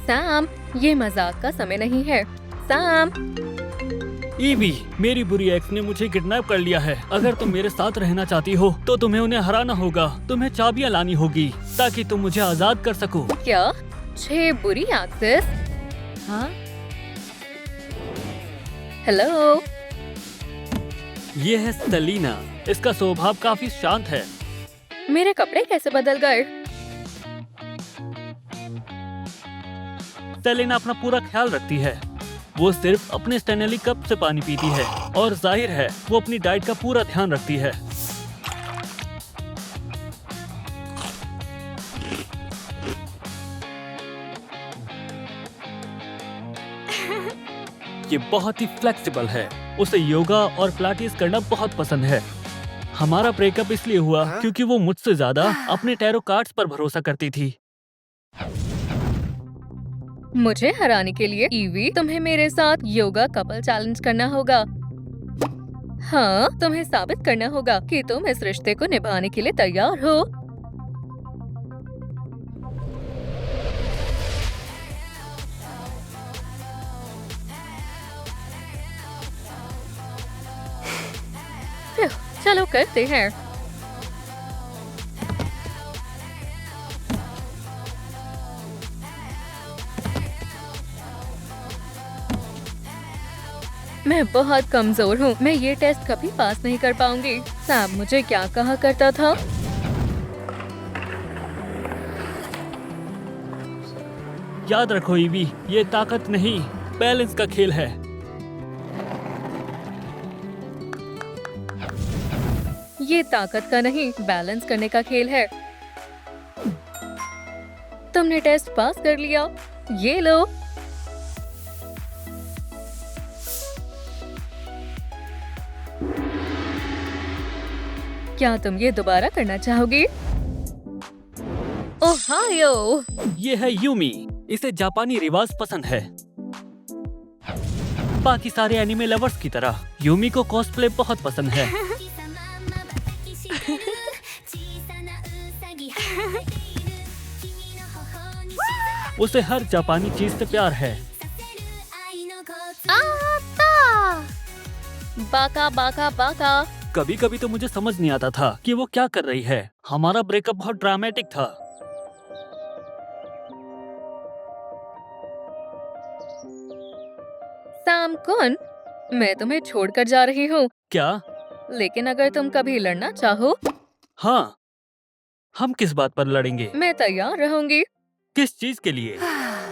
Sam, ये मजाक का समय नहीं है। सैम, ईवी, मेरी बुरी एक्स ने मुझे किडनैप कर लिया है। अगर तुम मेरे साथ रहना चाहती हो तो तुम्हें उन्हें हराना होगा। तुम्हें चाबियां लानी होगी ताकि तुम मुझे आजाद कर सको। क्या 6 बुरी एक्सेस? हाँ, हेलो। ये है सेलिना। इसका स्वभाव काफी शांत है। मेरे कपड़े कैसे बदल गए? सेलिना अपना पूरा ख्याल रखती है। वो सिर्फ अपने स्टेनली कप से पानी पीती है और जाहिर है वो अपनी डाइट का पूरा ध्यान रखती है। ये बहुत ही फ्लेक्सिबल है। उसे योगा और पिलाटेस करना बहुत पसंद है। हमारा ब्रेकअप इसलिए हुआ क्योंकि वो मुझसे ज्यादा अपने टैरो कार्ड्स पर भरोसा करती थी। मुझे हराने के लिए ईवी, तुम्हें मेरे साथ योगा कपल चैलेंज करना होगा। हाँ, तुम्हें साबित करना होगा कि तुम इस रिश्ते को निभाने के लिए तैयार हो। चलो करते हैं। मैं बहुत कमजोर हूँ। मैं ये टेस्ट कभी पास नहीं कर पाऊंगी। सैम मुझे क्या कहा करता था? याद रखो ईवी, ये ताकत नहीं, बैलेंस का खेल है। ये ताकत का नहीं, बैलेंस करने का खेल है। तुमने टेस्ट पास कर लिया। ये लो। क्या तुम ये दोबारा करना चाहोगी? ओहायो! ये है यूमी। इसे जापानी रिवाज पसंद है। बाकी सारे एनिमे लवर्स की तरह यूमी को कॉस्प्ले बहुत पसंद है। उसे हर जापानी चीज से प्यार है। बाका बाका बाका। कभी कभी तो मुझे समझ नहीं आता था कि वो क्या कर रही है। हमारा ब्रेकअप बहुत ड्रामेटिक था। सैम कुन, मैं तुम्हें छोड़कर जा रही हूँ। क्या? लेकिन अगर तुम कभी लड़ना चाहो, हाँ, हम किस बात पर लड़ेंगे? मैं तैयार रहूंगी। किस चीज के लिए?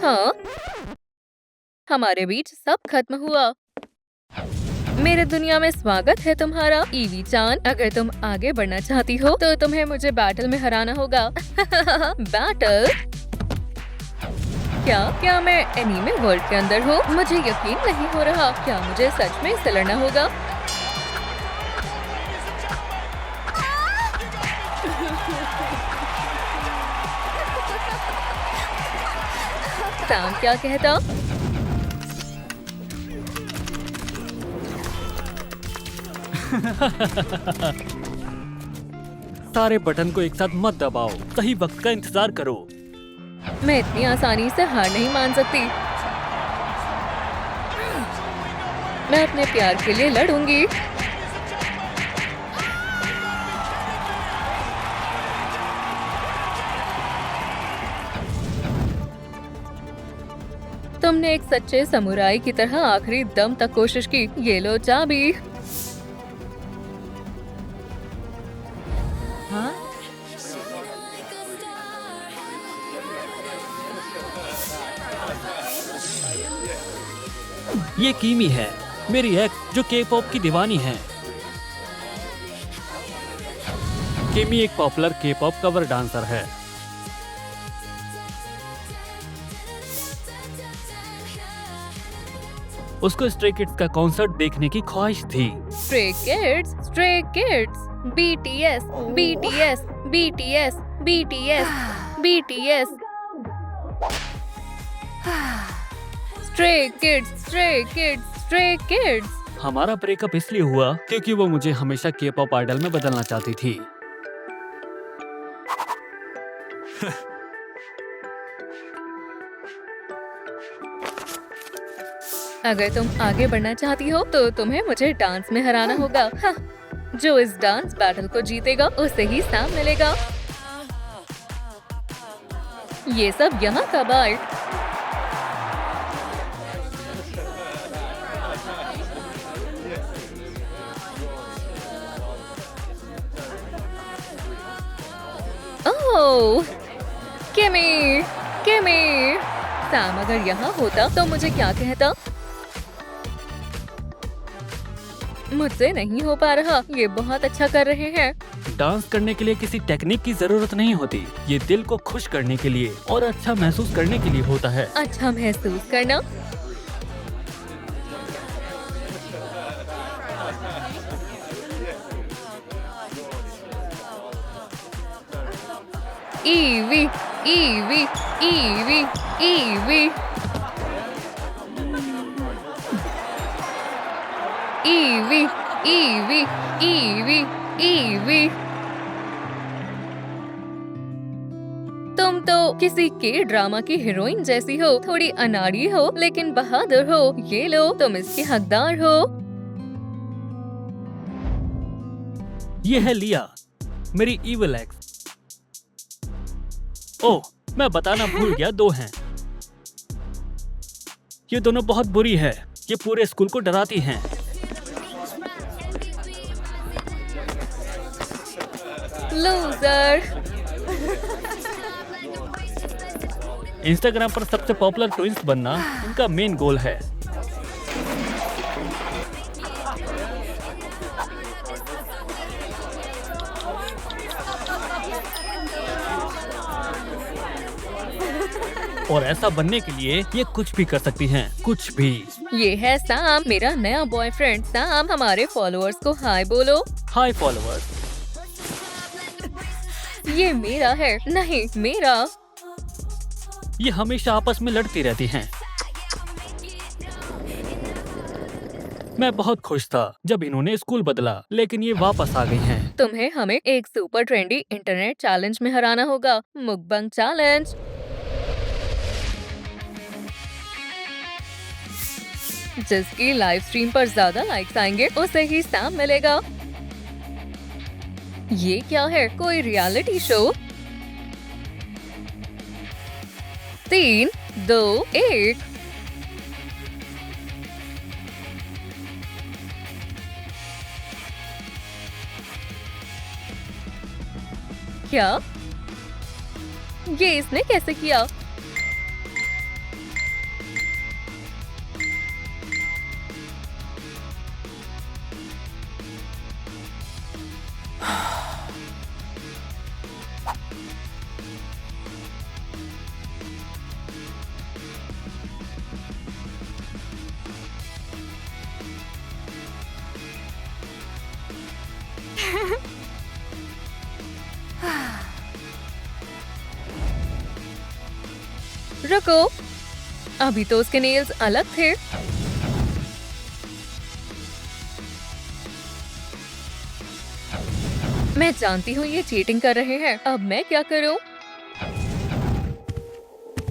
हाँ, हमारे बीच सब खत्म हुआ। मेरे दुनिया में स्वागत है तुम्हारा ईवी चान। अगर तुम आगे बढ़ना चाहती हो तो तुम्हें मुझे बैटल में हराना होगा। बैटल? क्या मैं एनीमे वर्ल्ड के अंदर हूँ? मुझे यकीन नहीं हो रहा। क्या मुझे सच में इससे लड़ना होगा? सैम क्या कहता? सारे बटन को एक साथ मत दबाओ। सही वक्त का इंतजार करो। मैं इतनी आसानी से हार नहीं मान सकती। मैं अपने प्यार के लिए लड़ूंगी। तुमने एक सच्चे समुराई की तरह आखिरी दम तक कोशिश की। ये लो चाबी। हाँ? ये कीमी है, मेरी एक्स जो के पॉप की दीवानी है। कीमी एक पॉपुलर के पॉप कवर डांसर है। उसको स्ट्रे किड्स का कॉन्सर्ट देखने की ख्वाहिश थी। Stray kids, BTS, BTS, BTS, BTS, BTS। Stray kids. हमारा ब्रेकअप इसलिए हुआ क्योंकि वो मुझे हमेशा के पॉप आइडल में बदलना चाहती थी। अगर तुम आगे बढ़ना चाहती हो तो तुम्हें मुझे डांस में हराना होगा। हाँ, जो इस डांस बैटल को जीतेगा उसे ही सैम मिलेगा। ये सब यहाँ कब आए? ओह, किमी, किमी। सैम अगर यहाँ होता तो मुझे क्या कहता? मुझसे नहीं हो पा रहा। ये बहुत अच्छा कर रहे हैं। डांस करने के लिए किसी टेक्निक की जरूरत नहीं होती। ये दिल को खुश करने के लिए और अच्छा महसूस करने के लिए होता है। अच्छा महसूस करना। EV, EV, EV, EV, EV, EV, EV, EV. तुम तो किसी के ड्रामा की हीरोइन जैसी हो। थोड़ी अनाड़ी हो लेकिन बहादुर हो। ये लो, तुम इसके हकदार हो। ये है लिया, मेरी इविल एक्स। ओह, मैं बताना भूल गया, 2 हैं। ये दोनों बहुत बुरी है। ये पूरे स्कूल को डराती हैं। लूजर। इंस्टाग्राम पर सबसे पॉपुलर ट्विंस बनना इनका मेन गोल है। और ऐसा बनने के लिए ये कुछ भी कर सकती हैं, कुछ भी। ये है सैम, मेरा नया बॉयफ्रेंड। सैम, हमारे फॉलोअर्स को हाय बोलो। हाय फॉलोअर्स। ये मेरा है। नहीं, मेरा। ये हमेशा आपस में लड़ती रहती हैं। मैं बहुत खुश था जब इन्होंने स्कूल बदला, लेकिन ये वापस आ गई हैं। तुम्हें हमें एक सुपर ट्रेंडी इंटरनेट चैलेंज में हराना होगा। मुकबंग चैलेंज। जिसकी लाइव स्ट्रीम पर ज्यादा लाइक्स आएंगे उसे ही सैम मिलेगा। ये क्या है? कोई रियलिटी शो? 3, 2, 1। क्या? ये इसने कैसे किया? रुको, अभी तो उसके नेल्स अलग थे। मैं जानती हूँ ये चीटिंग कर रहे हैं। अब मैं क्या करूँ?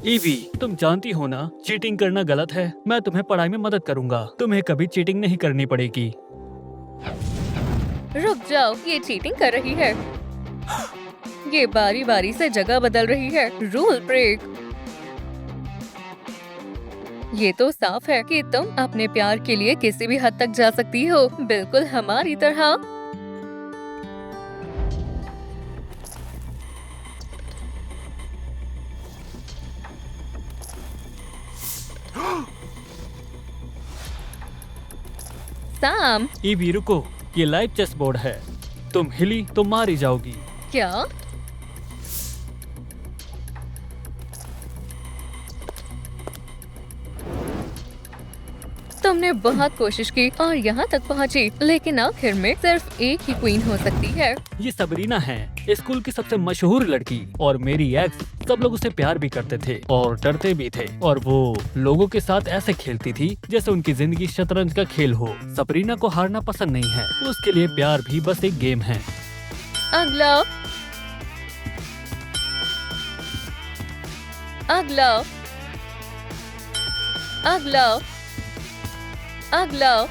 ईवी, तुम जानती हो ना, चीटिंग करना गलत है। मैं तुम्हें पढ़ाई में मदद करूंगा। तुम्हें कभी चीटिंग नहीं करनी पड़ेगी। रुक जाओ, ये चीटिंग कर रही है। ये बारी बारी से जगह बदल रही है। Rule break. ये तो साफ है कि तुम अपने प्यार के लिए किसी भी हद तक जा सकती हो, बिल्कुल हमारी तरह। सैम, ईवी रुको, ये लाइव चेस बोर्ड है। तुम हिली तो मारी जाओगी। क्या? तुमने बहुत कोशिश की और यहाँ तक पहुँची, लेकिन आखिर में सिर्फ एक ही क्वीन हो सकती है। ये सबरीना है, स्कूल की सबसे मशहूर लड़की, और मेरी एक्स। सब लोग उसे प्यार भी करते थे और डरते भी थे, और वो लोगों के साथ ऐसे खेलती थी जैसे उनकी जिंदगी शतरंज का खेल हो। सबरीना को हारना पसंद नहीं है। उसके लिए प्यार भी बस एक गेम है। अगला, अगला, अगला। अगला।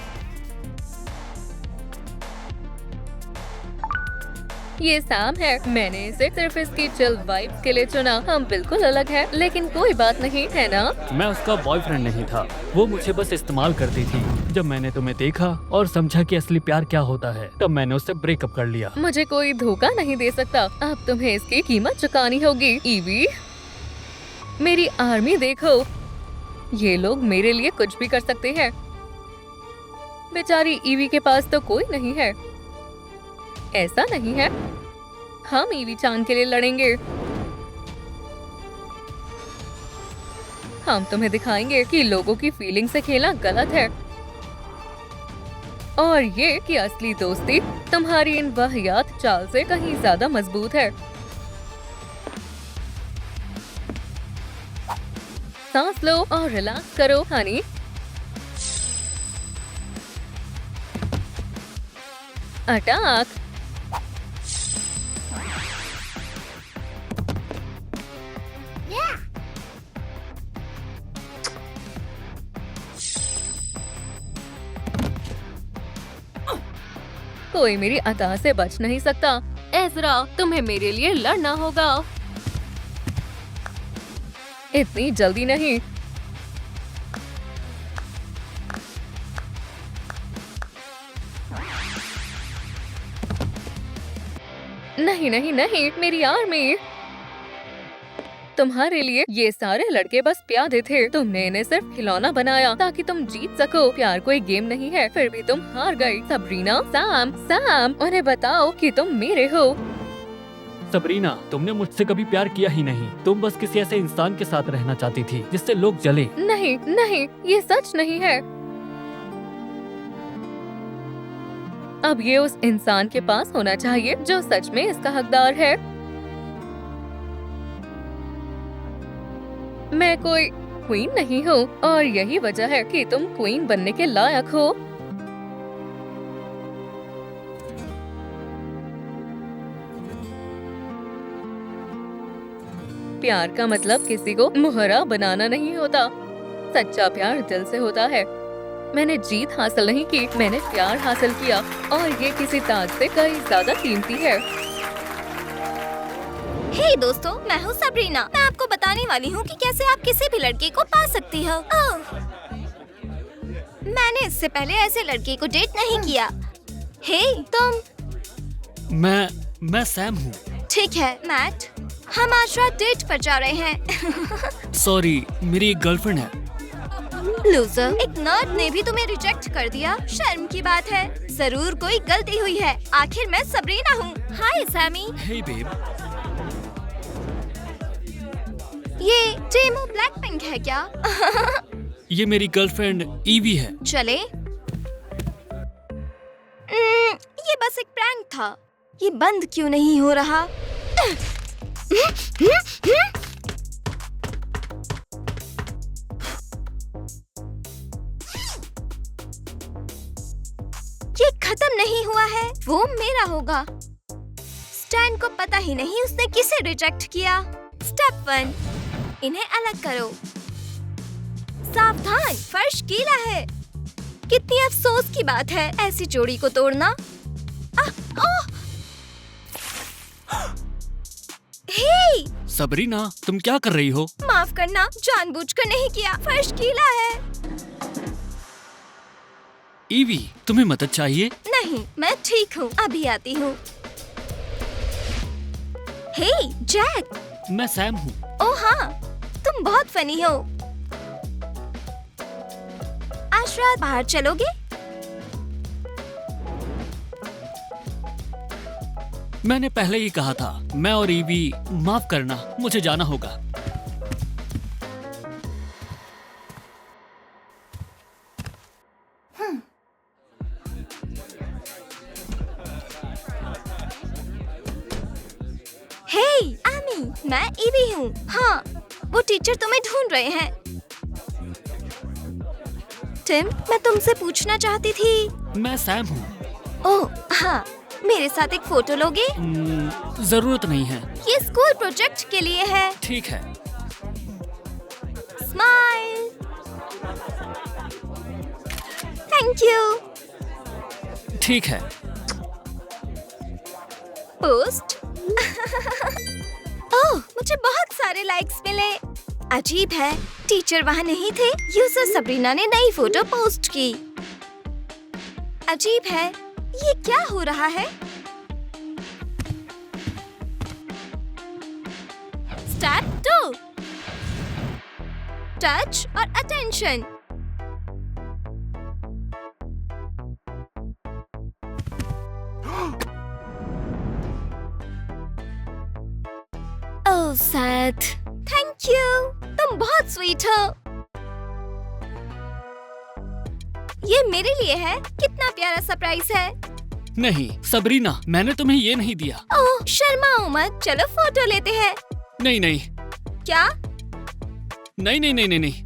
ये सैम है। मैंने इसे सिर्फ इसकी चिल वाइब्स के लिए चुना। हम बिल्कुल अलग हैं, लेकिन कोई बात नहीं, है ना? मैं उसका बॉयफ्रेंड नहीं था, वो मुझे बस इस्तेमाल करती थी। जब मैंने तुम्हें देखा और समझा कि असली प्यार क्या होता है, तब मैंने उससे ब्रेकअप कर लिया। मुझे कोई धोखा नहीं दे सकता। अब तुम्हें इसकी कीमत चुकानी होगी। ईवी, मेरी आर्मी देखो। ये लोग मेरे लिए कुछ भी कर सकते हैं। बेचारी ईवी के पास तो कोई नहीं है। ऐसा नहीं है, हम ईवी चान के लिए लड़ेंगे। हम तुम्हें दिखाएंगे कि लोगों की फीलिंग से खेलना गलत है, और ये कि असली दोस्ती तुम्हारी इन वाहियात चाल से कहीं ज्यादा मजबूत है। सांस लो और रिलैक्स करो, हनी। अटैक। कोई मेरी अता से बच नहीं सकता। एज़रा, तुम्हें मेरे लिए लड़ना होगा। इतनी जल्दी नहीं। नहीं नहीं नहीं, मेरी आर्मी। तुम्हारे लिए ये सारे लड़के बस प्यादे थे। तुमने इन्हें सिर्फ खिलौना बनाया ताकि तुम जीत सको। प्यार कोई गेम नहीं है, फिर भी तुम हार गई। सबरीना, सैम, सैम, उन्हें बताओ कि तुम मेरे हो। सबरीना, तुमने मुझसे कभी प्यार किया ही नहीं। तुम बस किसी ऐसे इंसान के साथ रहना चाहती थी जिससे लोग जले। नहीं नहीं, ये सच नहीं है। अब ये उस इंसान के पास होना चाहिए जो सच में इसका हकदार है। मैं कोई क्वीन नहीं हूँ, और यही वजह है कि तुम क्वीन बनने के लायक हो। प्यार का मतलब किसी को मुहरा बनाना नहीं होता। सच्चा प्यार दिल से होता है। मैंने जीत हासिल नहीं की, मैंने प्यार हासिल किया, और ये किसी ताज से कहीं ज्यादा कीमती है। हे दोस्तों, मैं हूँ सबरीना। मैं आपको बताने वाली हूँ कि कैसे आप किसी भी लड़के को पा सकती हो। मैंने इससे पहले ऐसे लड़के को डेट नहीं किया। हे तुम। मैं सैम हूँ। ठीक है मैट, हम आज रात डेट पर जा रहे हैं। सॉरी, मेरी एक गर्लफ्रेंड है। लूजर, एक नर्ड ने भी तुम्हें रिजेक्ट कर दिया। शर्म की बात है। जरूर कोई गलती हुई है। आखिर मैं सबरीना हूँ। हाय सैमी। हे बेब। ये टेमो ब्लैकपिंक है क्या? ये मेरी गर्लफ्रेंड ईवी है। चले। ये बस एक प्रैंक था। ये बंद क्यों नहीं हो रहा? ये खत्म नहीं हुआ है। वो मेरा होगा। स्टैन को पता ही नहीं उसने किसे रिजेक्ट किया। स्टेप 1, इन्हें अलग करो। सावधान, फर्श गीला है। कितनी अफसोस की बात है ऐसी जोड़ी को तोड़ना। हे! सबरीना, तुम क्या कर रही हो? माफ करना, जानबूझकर नहीं किया। फर्श गीला है। ईवी, तुम्हें मदद चाहिए? नहीं, मैं ठीक हूँ। अभी आती हूँ। हे जैक। मैं सैम हूँ। ओह हाँ, तुम बहुत फनी हो। आज रात बाहर चलोगे? मैंने पहले ही कहा था, मैं और ईवी, माफ करना, मुझे जाना होगा। हे एमी, मैं ईवी हूँ। हाँ, वो टीचर तुम्हें ढूंढ रहे हैं। टिम, मैं तुमसे पूछना चाहती थी। मैं सैम हूँ। ओह हाँ, मेरे साथ एक फोटो लोगे? जरूरत नहीं है। ये स्कूल प्रोजेक्ट के लिए है। ठीक है। स्माइल। Thank you. ठीक है। पोस्ट। ओह, मुझे बहुत सारे लाइक्स मिले। अजीब है, टीचर वहाँ नहीं थे। यूजर सबरीना ने नई फोटो पोस्ट की। अजीब है, ये क्या हो रहा है? स्टेप 2, टच और attention. Oh sad. Thank you, तुम बहुत स्वीट हो। ये मेरे लिए है। कितना प्यारा सरप्राइज है। नहीं सबरीना, मैंने तुम्हें ये नहीं दिया। ओह शर्माओ मत, चलो फोटो लेते हैं। नहीं नहीं क्या? नहीं नहीं नहीं नहीं नहीं।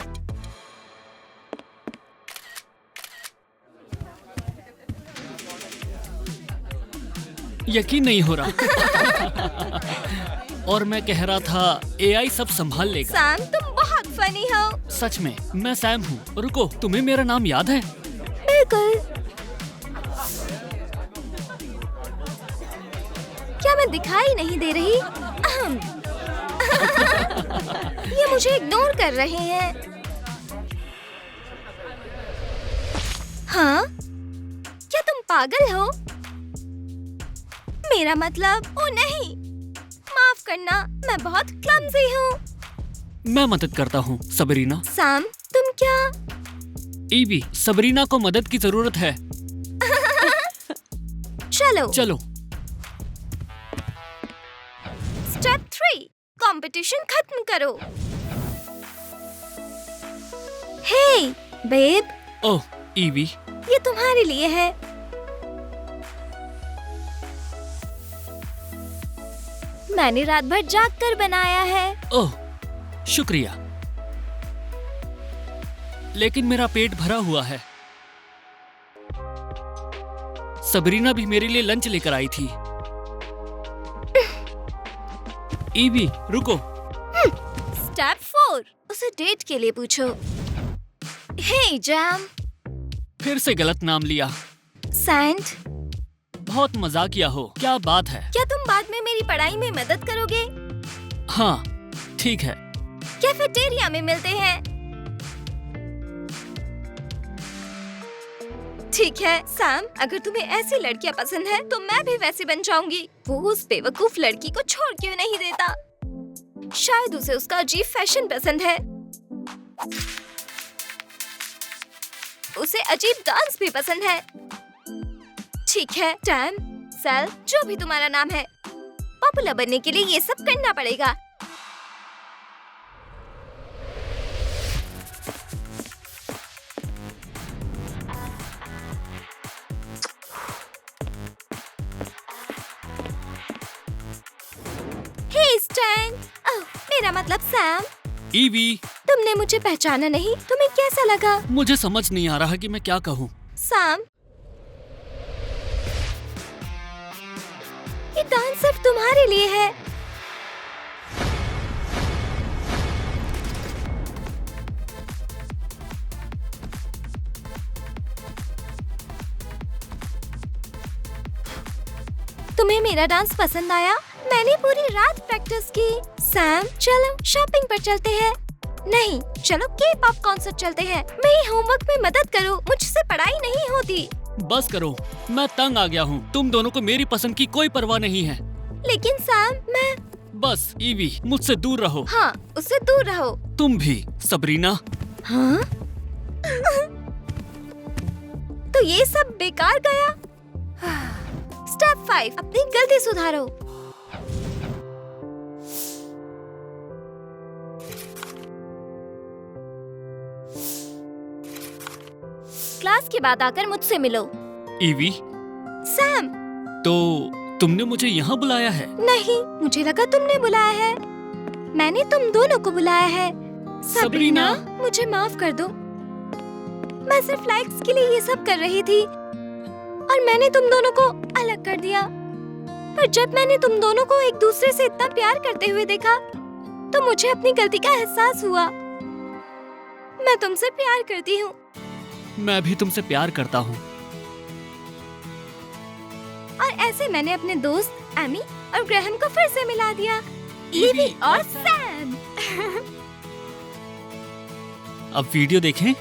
यकीन नहीं हो रहा। और मैं कह रहा था एआई सब संभाल लेगा। सैम, तुम बहुत फनी हो। सच में, मैं सैम हूँ। रुको, तुम्हें मेरा नाम याद है? बिल्कुल। क्या मैं दिखाई नहीं दे रही? अहम। ये मुझे इग्नोर कर रहे हैं। हाँ? क्या तुम पागल हो? मेरा मतलब, ओ नहीं, माफ करना, मैं बहुत क्लमजी हूँ। मैं मदद करता हूँ सबरीना। सैम, तुम क्या? ईवी, सबरीना को मदद की जरूरत है। चलो। चलो। स्टेप 3, कंपटीशन खत्म करो। हे बेब, ओह ईवी, ये तुम्हारे लिए है। मैंने रात भर जाग कर बनाया है। ओह शुक्रिया, लेकिन मेरा पेट भरा हुआ है। सबरीना भी मेरे लिए लंच लेकर आई थी। ईवी रुको। स्टेप 4, उसे डेट के लिए पूछो। हे जैम। फिर से गलत नाम लिया। सैंड। बहुत मजाकिया हो, क्या बात है? क्या तुम बाद में मेरी पढ़ाई में मदद करोगे? हाँ ठीक है। कैफेटेरिया में मिलते हैं। ठीक है सैम, अगर तुम्हें ऐसी लड़कियां पसंद है तो मैं भी वैसी बन जाऊंगी। वो उस बेवकूफ लड़की को छोड़ क्यों नहीं देता? शायद उसे उसका अजीब फैशन पसंद है। उसे अजीब डांस भी पसंद है। ठीक है टैम, सेल, जो भी तुम्हारा नाम है, पॉपुलर बनने के लिए ये सब करना पड़ेगा। हे स्टैन। ओह, मेरा मतलब सैम। ईवी, तुमने मुझे पहचाना नहीं? तुम्हें कैसा लगा? मुझे समझ नहीं आ रहा कि मैं क्या कहूँ। सैम, ये डांस सिर्फ तुम्हारे लिए है। तुम्हें मेरा डांस पसंद आया? मैंने पूरी रात प्रैक्टिस की। सैम, चलो शॉपिंग पर चलते हैं। नहीं, चलो के पॉप कॉन्सर्ट चलते हैं। मेरी होमवर्क में मदद करो, मुझसे पढ़ाई नहीं होती। बस करो, मैं तंग आ गया हूँ। तुम दोनों को मेरी पसंद की कोई परवाह नहीं है। लेकिन सैम, मैं। बस ईवी, मुझसे दूर रहो। हाँ, उससे दूर रहो। तुम भी सबरीना। हाँ? तो ये सब बेकार गया। स्टेप 5, अपनी गलती सुधारो। क्लास के बाद आकर मुझसे मिलो। EV, Sam. तो तुमने मुझे यहाँ बुलाया है? नहीं, मुझे लगा तुमने बुलाया है। मैंने तुम दोनों को बुलाया है। सबरीना, मुझे माफ कर दो। मैं सिर्फ लाइक्स के लिए ये सब कर रही थी और मैंने तुम दोनों को अलग कर दिया। पर जब मैंने तुम दोनों को एक दूसरे से इतना प्यार करते हुए देखा तो मुझे अपनी गलती का एहसास हुआ। मैं तुमसे प्यार करती हूँ। मैं भी तुमसे प्यार करता हूँ। और ऐसे मैंने अपने दोस्त एमी और ग्रैहम को फिर से मिला दिया, ईवी और सैम। अब वीडियो देखें।